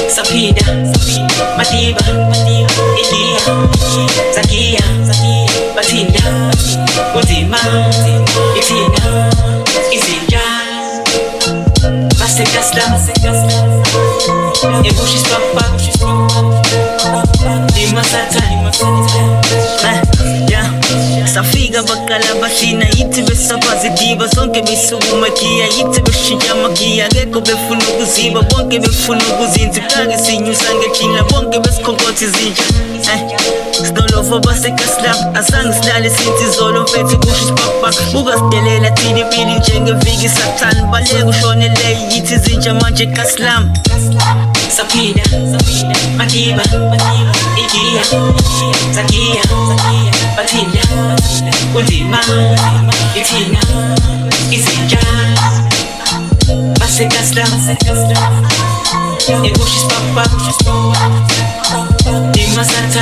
Sapida, Madiba, Ilia, Zakia, Batinda, Uzima, Itina, Izinja, Masekasla, Ebushis Papa, Dimasata, Safiga bakala basina yithi besabazidiba sonke bisukumakia yithi beshinjamakia ngekho befuna ukuziba bonke befuna ukuzinza kake sinyusa ngethina bonke besikhonkotha izinja Sinolova basekaslam asange silale sinthi izolo mfethu kusho isipapa ukasidelela thina impili njengeviki sathane baleka ushonele yithi izinja manje kaslam Sapida, Madiba, Igia, Zakia, Batinda, Uzima, Itina, Izinja, Masekasla, Ebushis Papa, Dimasata,